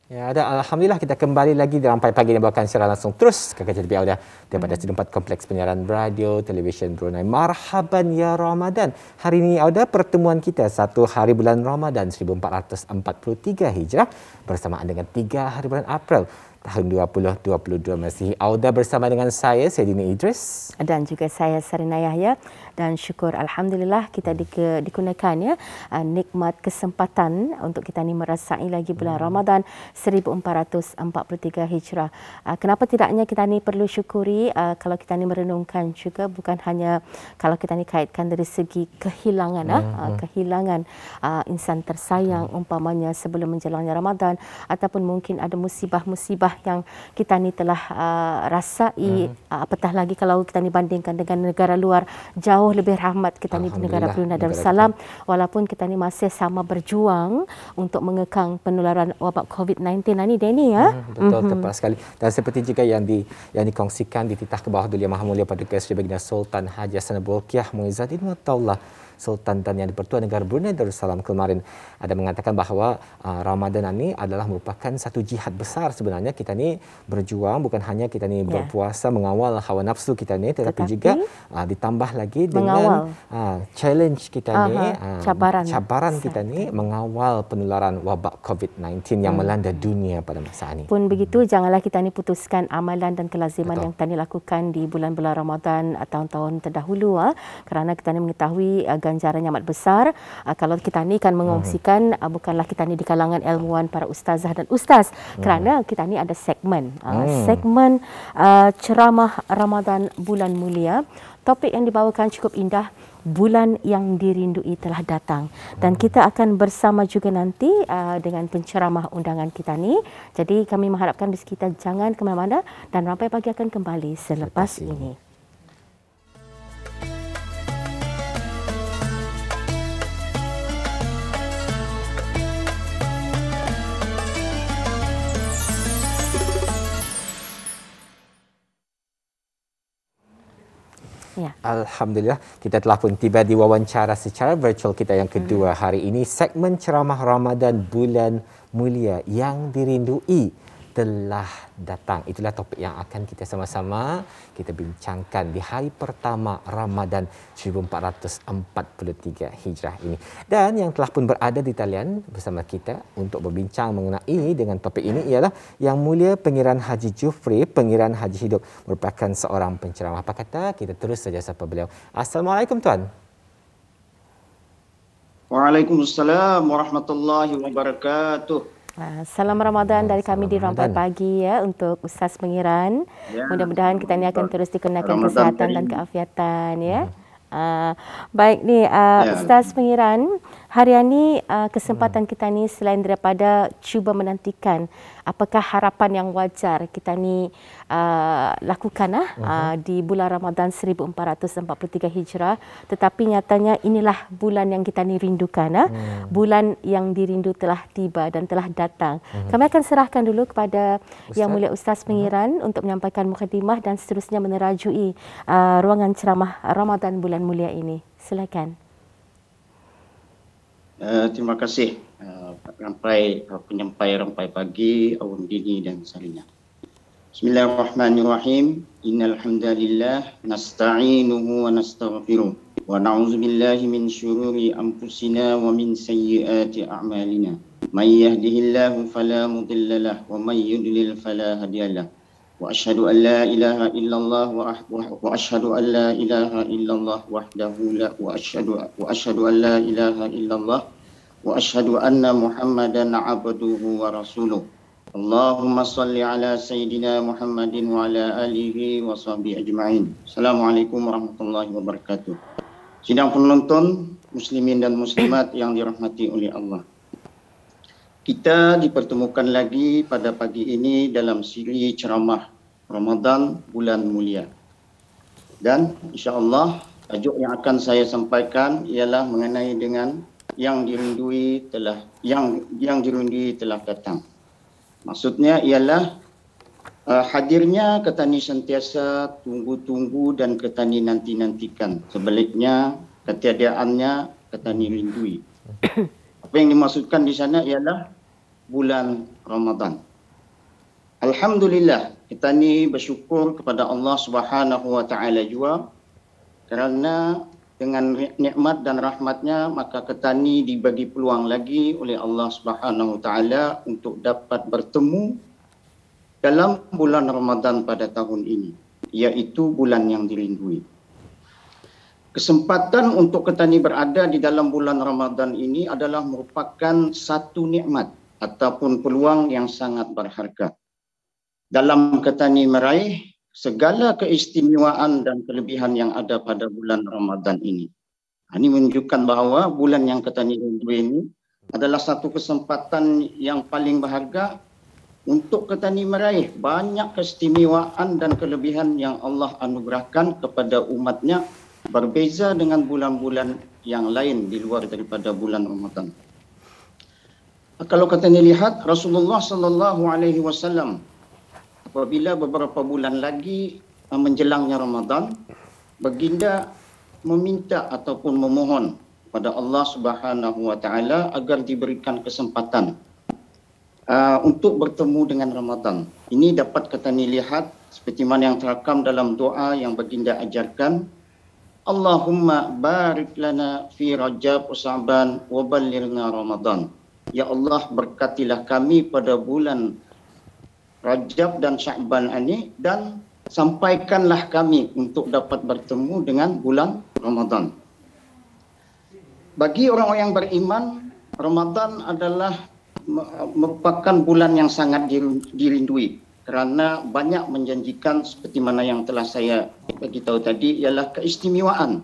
Ya, ada alhamdulillah kita kembali lagi di Rampai Pagi yang dibawakan secara langsung terus kakak jadi Auda daripada Studio 4 Kompleks Penyiaran Radio Televisyen Brunei. Marhaban ya Ramadan. Hari ini Auda pertemuan kita 1 hari bulan Ramadan 1443 Hijrah bersamaan dengan 3 hari bulan April tahun 2022. Masih Auda bersama dengan saya Dini Idris dan juga saya Sarina Yahya, dan syukur alhamdulillah kita digunakan ya nikmat kesempatan untuk kita ni merasai lagi bulan Ramadan 1443 Hijrah. Kenapa tidaknya kita ni perlu syukuri kalau kita ni merenungkan juga, bukan hanya kalau kita ni kaitkan dari segi kehilangan kehilangan insan tersayang umpamanya sebelum menjalani Ramadan, ataupun mungkin ada musibah-musibah yang kita ni telah rasai, apatah lagi kalau kita ni bandingkan dengan negara luar, jauh lebih rahmat kita ni di negara Brunei Darussalam, walaupun kita ni masih sama berjuang untuk mengekang penularan wabak COVID-19 ni Denny ya. Betul, tepat sekali. Dan seperti juga yang dikongsikan dititah ke bawah Duli Yang Maha Mulia Paduka Seri Baginda Sultan Haji Hassanal Bolkiah Muizzuddin Mautaullah Sultan dan Yang di-Pertua Negara Brunei Darussalam kemarin ada mengatakan bahawa Ramadan ini adalah merupakan satu jihad besar sebenarnya. Kita ni berjuang, bukan hanya kita ni berpuasa mengawal hawa nafsu kita ni, tetapi juga ditambah lagi dengan challenge kita ni, cabaran kita ni mengawal penularan wabak COVID-19 yang melanda dunia pada masa ini. Pun begitu, janganlah kita ni putuskan amalan dan kelaziman yang kita ni lakukan di bulan-bulan Ramadan tahun-tahun terdahulu, kerana kita ni mengetahui ganjaran yang amat besar. Kalau kita ni kan mengongsikan, bukanlah kita ni di kalangan ilmuwan, para ustazah dan ustaz, kerana kita ni ada segmen segmen ceramah Ramadan bulan mulia. Topik yang dibawakan cukup indah, bulan yang dirindui telah datang, dan kita akan bersama juga nanti dengan penceramah undangan kita ni. Jadi kami mengharapkan kita jangan ke mana-mana, dan Rampai Pagi akan kembali selepas ini. Ya. Alhamdulillah, kita telah pun tiba di wawancara secara virtual kita yang kedua hari ini. Segmen ceramah Ramadan bulan mulia yang dirindui telah datang. Itulah topik yang akan kita sama-sama kita bincangkan di hari pertama Ramadan 1443 Hijrah ini. Dan yang telah pun berada di talian bersama kita untuk berbincang mengenai dengan topik ini ialah Yang Mulia Pangeran Haji Jufri, Pangeran Haji Hidup, merupakan seorang penceramah. Apa kata kita terus saja sapa beliau. Assalamualaikum Tuan. Waalaikumsalam warahmatullahi wabarakatuh. Salam Ramadan dari kami di Rampai Pagi ya untuk Ustaz Pangeran. Mudah-mudahan kita ni akan terus dikenakan kesihatan dan keafiatan ya. Baik ni Ustaz Pangeran, hari ini kesempatan kita ni selain daripada cuba menantikan apakah harapan yang wajar kita ni lakukan di bulan Ramadan 1443 Hijrah, tetapi nyatanya inilah bulan yang kita ni rindukan, bulan yang dirindu telah tiba dan telah datang. Kami akan serahkan dulu kepada Yang Mulia Ustaz Pangeran untuk menyampaikan mukadimah dan seterusnya menerajui ruangan ceramah Ramadan bulan mulia ini. Silakan. Terima kasih penyampai Rampai Pagi, Awun Dini dan Sarina. Bismillahirrahmanirrahim. Innal hamdalillah nasta'inuhu wa nastaghfiruh wa na'udzu billahi min syururi anfusina wa min sayyiati a'malina. May yahdihillahu fala mudilla lahu wa may yudlil fala hadiyalah. Wa asyhadu an la ilaha illallah wa asyhadu an la ilaha illallah wahdahu la wa asyhadu an la ilaha illallah wa asyhadu anna Muhammadan abduhu wa rasuluh. Allahumma salli ala sayyidina Muhammadin wa ala alihi wa sahbihi ajma'in. Assalamualaikum warahmatullahi wabarakatuh. Sidang penonton muslimin dan muslimat yang dirahmati oleh Allah. Kita dipertemukan lagi pada pagi ini dalam siri ceramah Ramadan bulan mulia. Dan insya-Allah tajuk yang akan saya sampaikan ialah mengenai dengan yang dirindui telah datang. Maksudnya ialah hadirnya ketani sentiasa tunggu-tunggu dan ketani nanti-nantikan. Sebaliknya ketiadaannya ketani rindui. Apa yang dimaksudkan di sana ialah bulan Ramadan. Alhamdulillah, kita ni bersyukur kepada Allah Subhanahu wa taala juga kerana dengan nikmat dan rahmatnya maka kita ni dibagi peluang lagi oleh Allah Subhanahu wa taala untuk dapat bertemu dalam bulan Ramadan pada tahun ini, iaitu bulan yang dirindui. Kesempatan untuk kita ni berada di dalam bulan Ramadan ini adalah merupakan satu nikmat ataupun peluang yang sangat berharga dalam kita ni meraih segala keistimewaan dan kelebihan yang ada pada bulan Ramadan ini. Ini menunjukkan bahawa bulan yang kita ni rindui ini adalah satu kesempatan yang paling berharga untuk kita ni meraih banyak keistimewaan dan kelebihan yang Allah anugerahkan kepada umatnya, berbeza dengan bulan-bulan yang lain di luar daripada bulan Ramadan. Kalau kita lihat Rasulullah sallallahu alaihi wasallam apabila beberapa bulan lagi menjelangnya Ramadan, baginda meminta ataupun memohon kepada Allah Subhanahu wa taala agar diberikan kesempatan untuk bertemu dengan Ramadan. Ini dapat kita lihat seperti mana yang terakam dalam doa yang baginda ajarkan, Allahumma barik lana fi Rajab wa Sya'ban wa ballighna Ramadan. Ya Allah, berkatilah kami pada bulan Rajab dan Sya'ban ini dan sampaikanlah kami untuk dapat bertemu dengan bulan Ramadan. Bagi orang-orang yang beriman, Ramadan adalah merupakan bulan yang sangat dirindui kerana banyak menjanjikan seperti mana yang telah saya beritahu tadi, ialah keistimewaan.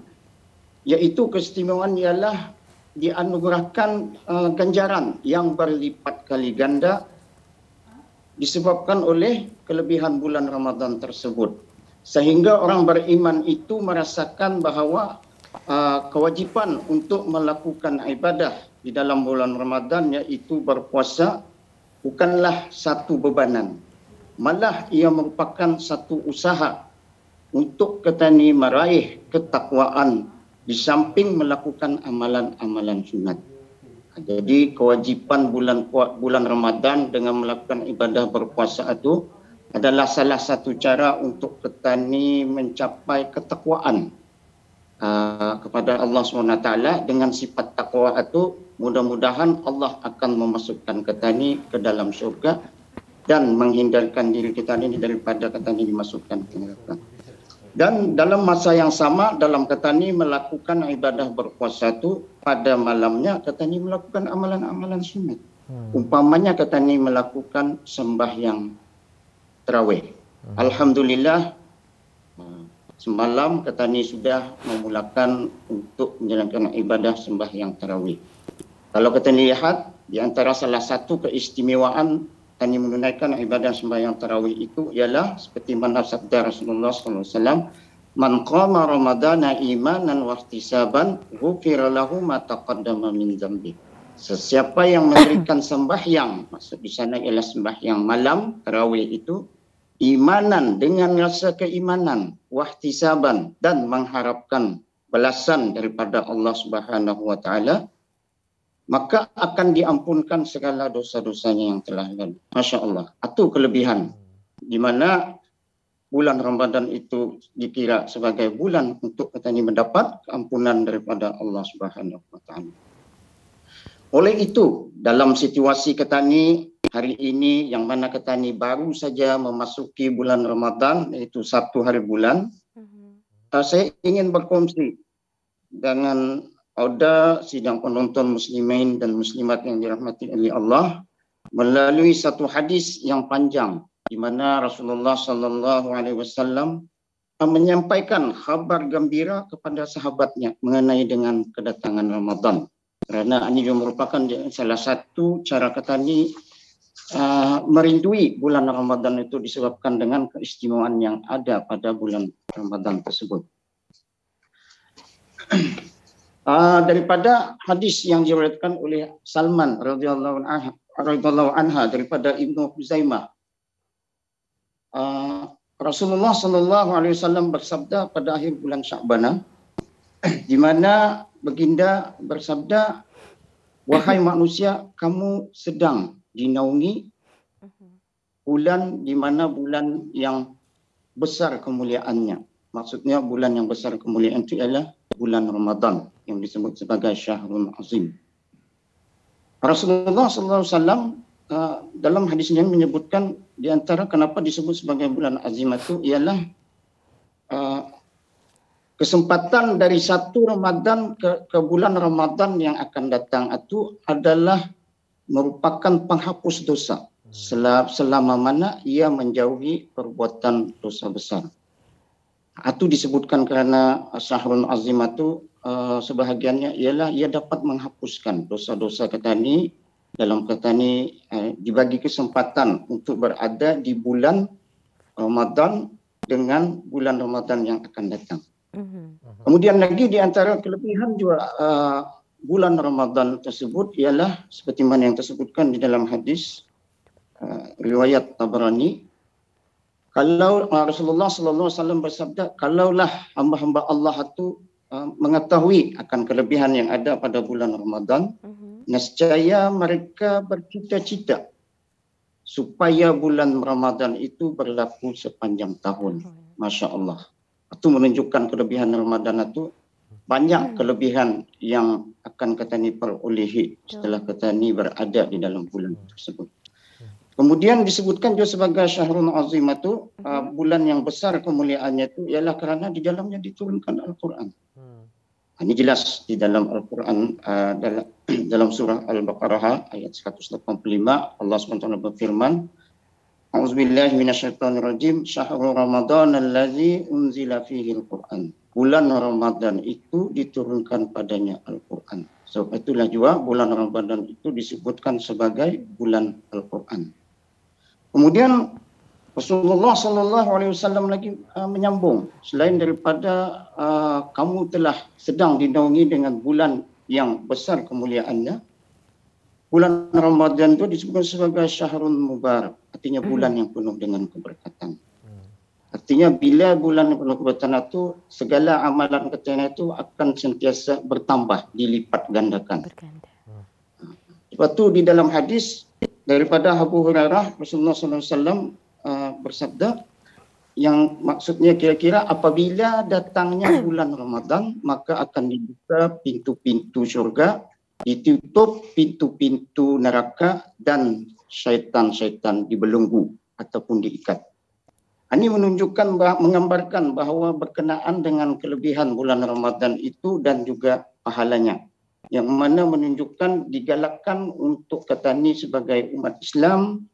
Iaitu keistimewaan ialah dianugerahkan ganjaran yang berlipat kali ganda disebabkan oleh kelebihan bulan Ramadan tersebut. Sehingga orang beriman itu merasakan bahawa kewajipan untuk melakukan ibadah di dalam bulan Ramadan, iaitu berpuasa, bukanlah satu bebanan. Malah ia merupakan satu usaha untuk kita ni meraih ketakwaan di samping melakukan amalan-amalan sunat. Jadi kewajipan bulan Ramadan dengan melakukan ibadah berpuasa itu adalah salah satu cara untuk kita ni mencapai ketakwaan kepada Allah SWT. Dengan sifat takwa itu mudah-mudahan Allah akan memasukkan kita ni ke dalam syurga dan menghindarkan diri kita ini daripada kita ini dimasukkan ke neraka. Dan dalam masa yang sama, dalam kita ini melakukan ibadah berpuasa itu, pada malamnya kita ini melakukan amalan-amalan sunat. Umpamanya kita ini melakukan sembahyang tarawih. Alhamdulillah, semalam kita ini sudah memulakan untuk menjalankan ibadah sembahyang tarawih. Kalau kita lihat, di antara salah satu keistimewaan kami menunaikan ibadah sembahyang tarawih itu ialah seperti mana sabda Rasulullah SAW, man qama ramadana imanan wa ihtisaban ghufira lahu ma taqaddama min dzambi. Sesiapa yang memberikan sembahyang, maksud di sana ialah sembahyang malam tarawih itu, imanan dengan rasa keimanan, wa ihtisaban dan mengharapkan balasan daripada Allah Subhanahu wa taala, maka akan diampunkan segala dosa-dosanya yang telah lalu. Masya Allah. Itu kelebihan. Di mana bulan Ramadan itu dikira sebagai bulan untuk kita ini mendapat keampunan daripada Allah Subhanahu wa taala. Oleh itu, dalam situasi kita ini hari ini yang mana kita ini baru saja memasuki bulan Ramadan, iaitu 1 hari bulan, saya ingin berkongsi dengan ada sidang penonton muslimin dan muslimat yang dirahmati oleh Allah melalui satu hadis yang panjang di mana Rasulullah sallallahu alaihi wasallam menyampaikan khabar gembira kepada sahabatnya mengenai dengan kedatangan Ramadan. Kerana ini juga merupakan salah satu cara kita ni merindui bulan Ramadan itu disebabkan dengan keistimewaan yang ada pada bulan Ramadan tersebut. Daripada hadis yang diriwayatkan oleh Salman radhiyallahu anha daripada Ibnu Huzaimah, Rasulullah sallallahu alaihi wasallam bersabda pada akhir bulan Sya'ban, di mana baginda bersabda, wahai manusia, kamu sedang dinaungi bulan di mana bulan yang besar kemuliaannya. Maksudnya bulan yang besar kemuliaan itu ialah bulan Ramadan yang disebut sebagai Syahrul Azim. Rasulullah SAW dalam hadis ini menyebutkan di antara kenapa disebut sebagai bulan azim itu ialah kesempatan dari satu Ramadan ke bulan Ramadan yang akan datang itu adalah merupakan penghapus dosa selama mana ia menjauhi perbuatan dosa besar. Itu disebutkan karena Syahrul Azim itu sebahagiannya ialah ia dapat menghapuskan dosa-dosa kata ni. Dalam kata ni dibagi kesempatan untuk berada di bulan Ramadan dengan bulan Ramadan yang akan datang. Kemudian lagi di antara kelebihan juga bulan Ramadan tersebut ialah seperti mana yang tersebutkan di dalam hadis riwayat Tabrani. Kalau Rasulullah sallallahu alaihi wasallam bersabda, kalaulah hamba-hamba Allah itu mengetahui akan kelebihan yang ada pada bulan Ramadan, nescaya mereka bercita-cita supaya bulan Ramadan itu berlaku sepanjang tahun. Masya Allah. Itu menunjukkan kelebihan Ramadan itu banyak kelebihan yang akan kata ni perolehi setelah kata ni berada di dalam bulan tersebut. Kemudian disebutkan juga sebagai Syahrul Azim itu bulan yang besar kemuliaannya itu ialah kerana di dalamnya diturunkan Al-Quran. Ini jelas di dalam Al-Quran dalam surah Al-Baqarah ayat 185 Allah SWT berfirman, A'udzubillahi minasyaitonirrajim, Syahrul Ramadan allazi unzila fihi Al-Quran. Bulan Ramadan itu diturunkan padanya Al-Quran. So itulah juga bulan Ramadan itu disebutkan sebagai bulan Al-Quran. Kemudian Rasulullah sallallahu alaihi wasallam lagi menyambung, selain daripada kamu telah sedang dinaungi dengan bulan yang besar kemuliaannya, bulan Ramadan itu disebut sebagai Syahrul Mubarak, artinya bulan yang penuh dengan keberkatan. Artinya bila bulan yang penuh keberkatan itu, segala amalan kita itu akan sentiasa bertambah, dilipat gandakan. Sebab itu di dalam hadis daripada Abu Hurairah, Rasulullah SAW bersabda, yang maksudnya kira-kira apabila datangnya bulan Ramadan, maka akan dibuka pintu-pintu syurga, ditutup pintu-pintu neraka, dan syaitan-syaitan dibelenggu ataupun diikat. Ini menunjukkan, menggambarkan bahawa berkenaan dengan kelebihan bulan Ramadan itu dan juga pahalanya, yang mana menunjukkan digalakkan untuk kata ni sebagai umat Islam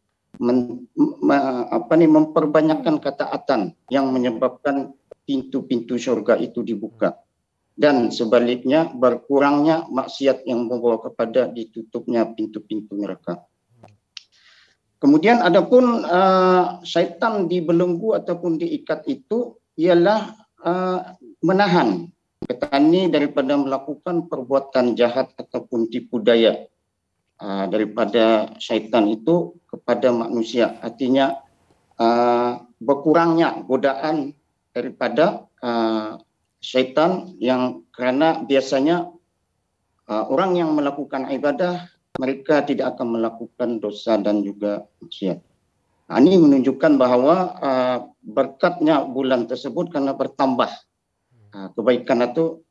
memperbanyakkan ketaatan yang menyebabkan pintu-pintu syurga itu dibuka, dan sebaliknya berkurangnya maksiat yang membawa kepada ditutupnya pintu-pintu neraka. Kemudian adapun syaitan dibelenggu ataupun diikat itu ialah menahan petani daripada melakukan perbuatan jahat ataupun tipu daya daripada syaitan itu kepada manusia. Artinya berkurangnya godaan daripada syaitan, yang kerana biasanya orang yang melakukan ibadah mereka tidak akan melakukan dosa dan juga maksiat. Ini menunjukkan bahawa berkatnya bulan tersebut kerana bertambah kebaikan itu,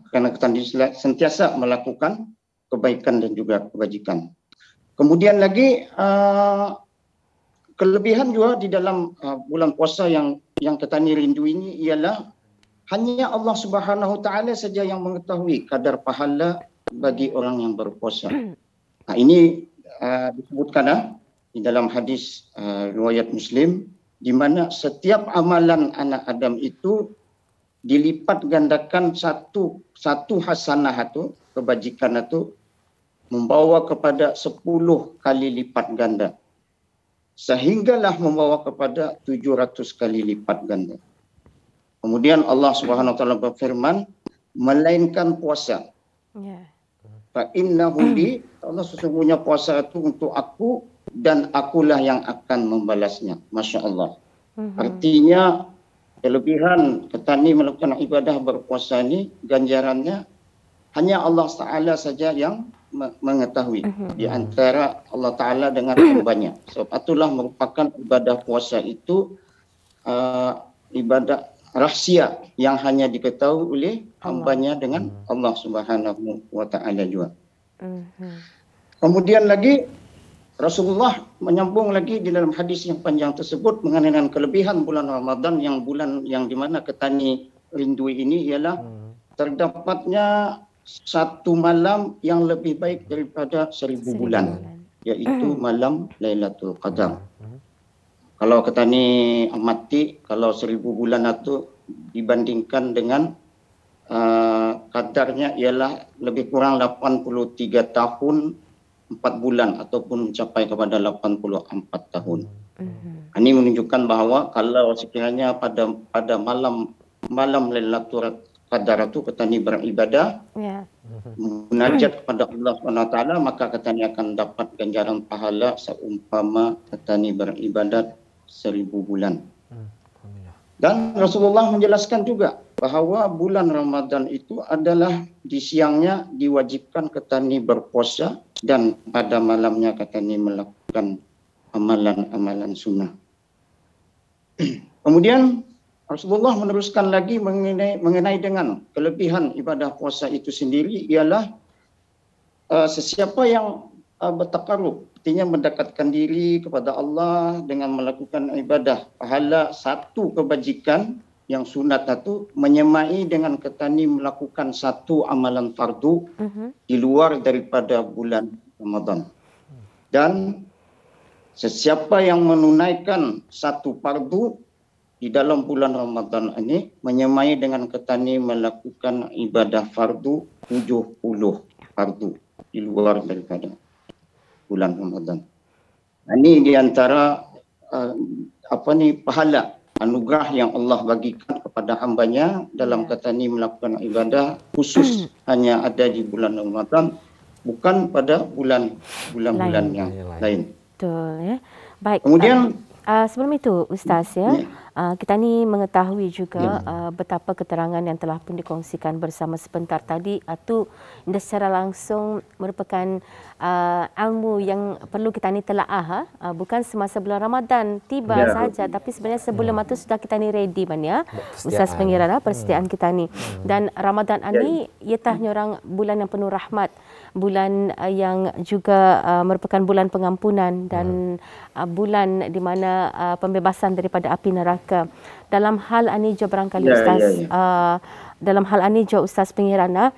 kerana kita sentiasa melakukan kebaikan dan juga kebajikan. Kemudian lagi kelebihan juga di dalam bulan puasa yang kita ni rindu ini ialah hanya Allah Subhanahu Taala saja yang mengetahui kadar pahala bagi orang yang berpuasa. Ini disebutkan di dalam hadis riwayat Muslim, di mana setiap amalan anak Adam itu dilipat gandakan satu hasanah itu, kebajikan itu membawa kepada 10 kali lipat ganda, sehinggalah membawa kepada 700 kali lipat ganda. Kemudian Allah Subhanahu Wa Taala berfirman, melainkan puasa. Fa innahu li, Allah sesungguhnya puasa itu untuk aku dan akulah yang akan membalasnya. Masya Allah. Artinya kelebihan petani melakukan ibadah berpuasa ini, ganjarannya hanya Allah Taala saja yang mengetahui di antara Allah Ta'ala dengan hambanya. Sebab itulah merupakan ibadah puasa itu ibadah rahsia yang hanya diketahui oleh hambanya dengan Allah Subhanahu wa Ta'ala juga. Kemudian lagi Rasulullah menyambung lagi di dalam hadis yang panjang tersebut mengenai kelebihan bulan Ramadan, yang bulan yang di mana Ketani rindui ini ialah terdapatnya satu malam yang lebih baik daripada 1000 bulan, iaitu malam Lailatul Qadar. Kalau Ketani amati, kalau 1000 bulan itu dibandingkan dengan kadarnya ialah lebih kurang 83 tahun 4 bulan ataupun mencapai kepada 84 tahun. Ini menunjukkan bahawa kalau sekiranya pada malam Lailatul Qadar itu Ketani beribadah, munajat kepada Allah SWT, maka Ketani akan dapat ganjaran pahala seumpama Ketani beribadat 1000 bulan. Dan Rasulullah menjelaskan juga bahawa bulan Ramadan itu adalah di siangnya diwajibkan Ketani berpuasa dan pada malamnya Ketani melakukan amalan-amalan sunnah. Kemudian Rasulullah meneruskan lagi mengenai dengan kelebihan ibadah puasa itu sendiri ialah sesiapa yang bertakarub, artinya mendekatkan diri kepada Allah dengan melakukan ibadah pahala satu kebajikan yang sunat itu menyemai dengan Ketani melakukan satu amalan fardu di luar daripada bulan Ramadan. Dan sesiapa yang menunaikan satu fardu di dalam bulan Ramadan ini menyemai dengan Ketani melakukan ibadah fardu 70 fardu di luar daripada bulan Ramadan. Ini di antara pahala anugerah yang Allah bagikan kepada hambanya dalam Ketani melakukan ibadah khusus hanya ada di bulan Ramadan, bukan pada bulan-bulan yang lain. Betul, ya. Baik. Kemudian sebelum itu Ustaz, kita ni mengetahui juga betapa keterangan yang telah pun dikongsikan bersama sebentar tadi itu secara langsung merupakan ilmu yang perlu kita ni telaah, bukan semasa bulan Ramadan tiba saja, tapi sebenarnya sebelum itu sudah kita ni ready ya Ustaz pengiran persediaan kita ni. Dan Ramadan ini iatah orang bulan yang penuh rahmat, bulan yang juga merupakan bulan pengampunan dan bulan di mana pembebasan daripada api neraka. Dalam hal ini jo barangkali Ustaz, dalam hal ini jo Ustaz pengiran,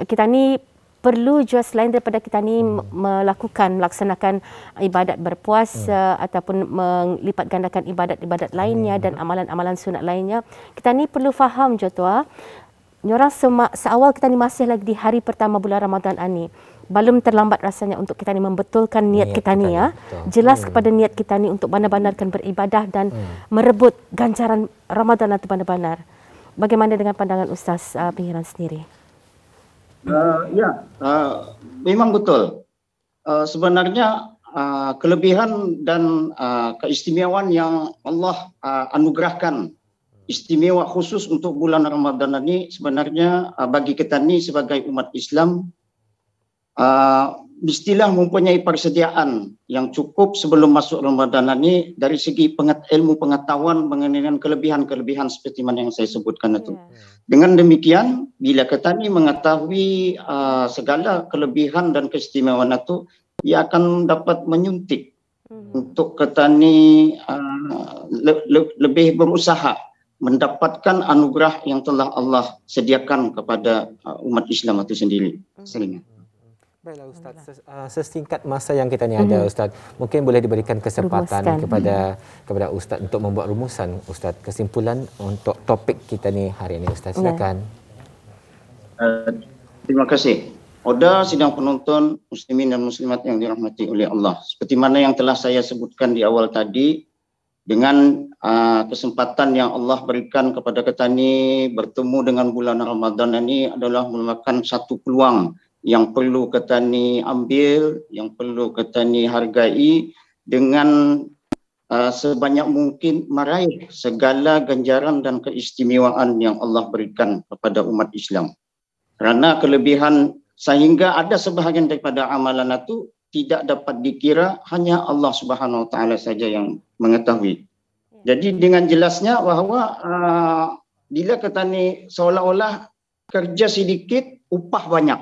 kita ni perlu juga selain daripada kita ni melaksanakan ibadat berpuasa ataupun melipat gandakan ibadat-ibadat lainnya dan amalan-amalan sunat lainnya, kita ni perlu faham jo tu nyorang seawal kita ni masih lagi di hari pertama bulan Ramadan ini. Belum terlambat rasanya untuk kita ni membetulkan niat kita ni jelas kepada niat kita ni untuk benar-benarkan beribadah dan merebut ganjaran Ramadan itu benar-benar. Bagaimana dengan pandangan Ustaz pengiran sendiri? Memang betul. Sebenarnya kelebihan dan keistimewaan yang Allah anugerahkan istimewa khusus untuk bulan Ramadan ini sebenarnya bagi kita ni sebagai umat Islam mestilah mempunyai persediaan yang cukup sebelum masuk Ramadan ini dari segi ilmu pengetahuan mengenai kelebihan-kelebihan seperti mana yang saya sebutkan itu. Dengan demikian, bila Ketani mengetahui segala kelebihan dan keistimewaan itu, ia akan dapat menyuntik untuk Ketani lebih berusaha mendapatkan anugerah yang telah Allah sediakan kepada umat Islam itu sendiri. Baiklah Ustaz, sesingkat masa yang kita ni ada Ustaz, mungkin boleh diberikan kesempatan kepada Ustaz untuk membuat rumusan Ustaz, kesimpulan untuk topik kita ni hari ini Ustaz, silakan. Terima kasih. Oda sidang penonton muslimin dan muslimat yang dirahmati oleh Allah. Seperti mana yang telah saya sebutkan di awal tadi, dengan kesempatan yang Allah berikan kepada kita ni bertemu dengan bulan Ramadan ini adalah merupakan satu peluang yang perlu kita ni ambil, yang perlu kita ni hargai dengan sebanyak mungkin meraih segala ganjaran dan keistimewaan yang Allah berikan kepada umat Islam. Kerana kelebihan sehingga ada sebahagian daripada amalan itu tidak dapat dikira, hanya Allah Subhanahu Wa Taala saja yang mengetahui. Jadi dengan jelasnya bahawa bila kata ni seolah-olah kerja sedikit upah banyak.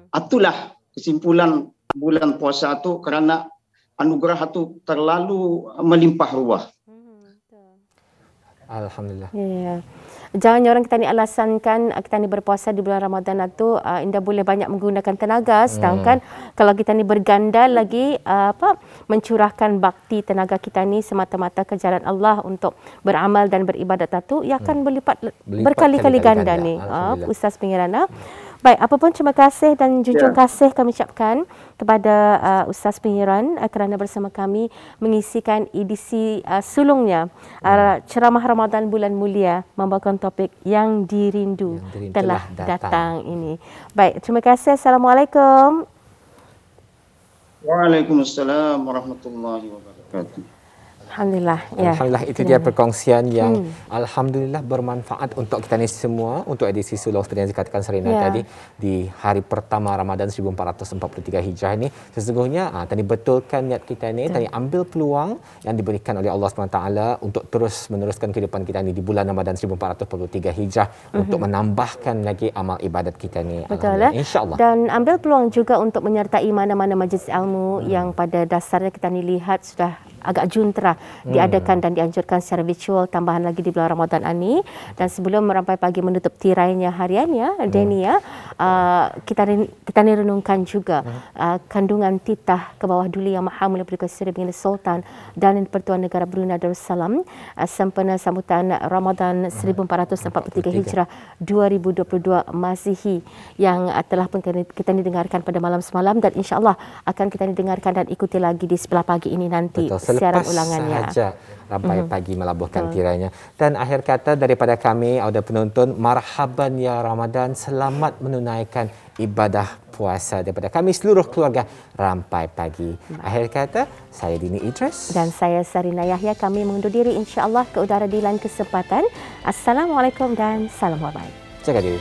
Itulah kesimpulan bulan puasa tu, kerana anugerah tu terlalu melimpah ruah. Alhamdulillah. Ya. Jangan orang kita ni alasankan kita ni berpuasa di bulan Ramadan itu indah boleh banyak menggunakan tenaga, sedangkan kalau kita ni berganda lagi mencurahkan bakti tenaga kita ni semata-mata ke jalan Allah untuk beramal dan beribadat itu, ia akan berlipat berkali-kali ganda ni. Ustaz Pingirana. Baik, apapun terima kasih dan junjung kasih kami ucapkan kepada Ustaz Pengiran kerana bersama kami mengisikan edisi sulungnya ceramah Ramadan bulan mulia membawakan topik yang dirindu telah datang ini. Baik, terima kasih. Assalamualaikum. Waalaikumsalam warahmatullahi wabarakatuh. Alhamdulillah. Alhamdulillah, itu dia perkongsian yang alhamdulillah bermanfaat untuk kita ni semua, untuk edisi sulung seperti yang dikatakan Sarina tadi di hari pertama Ramadan 1443 Hijrah ini. Sesungguhnya tadi betulkan niat kita ni, tadi ambil peluang yang diberikan oleh Allah SWT untuk terus meneruskan kehidupan kita ni di bulan Ramadan 1443 Hijrah untuk menambahkan lagi amal ibadat kita ni. Betul, insya-Allah. Dan ambil peluang juga untuk menyertai mana-mana majlis ilmu yang pada dasarnya kita ni lihat sudah agak juntera diadakan dan dianjurkan secara virtual, tambahan lagi di bulan Ramadan ini. Dan sebelum merampai pagi menutup tirainya hariannya, Denia, kita ni renungkan juga kandungan titah ke bawah Duli Yang Maha Mulia Perdana Seri Baginda Sultan dan Pertuan Negara Brunei Darussalam sempena sambutan Ramadan 1443 Hijrah 2022 Masihi yang telah pun kita ni dengarkan pada malam semalam, dan insya-Allah akan kita ni dengarkan dan ikuti lagi di sebelah pagi ini nanti. Betul. Selepas sahaja rampai pagi melabuhkan tirainya. Dan akhir kata daripada kami, audio penonton, marhaban ya Ramadan, selamat menunaikan ibadah puasa daripada kami seluruh keluarga rampai pagi. Akhir kata, saya Dini Idris dan saya Sarina Yahya, kami mengundur diri insya-Allah ke udara di lain kesempatan. Assalamualaikum dan salam hormat. Jaga diri.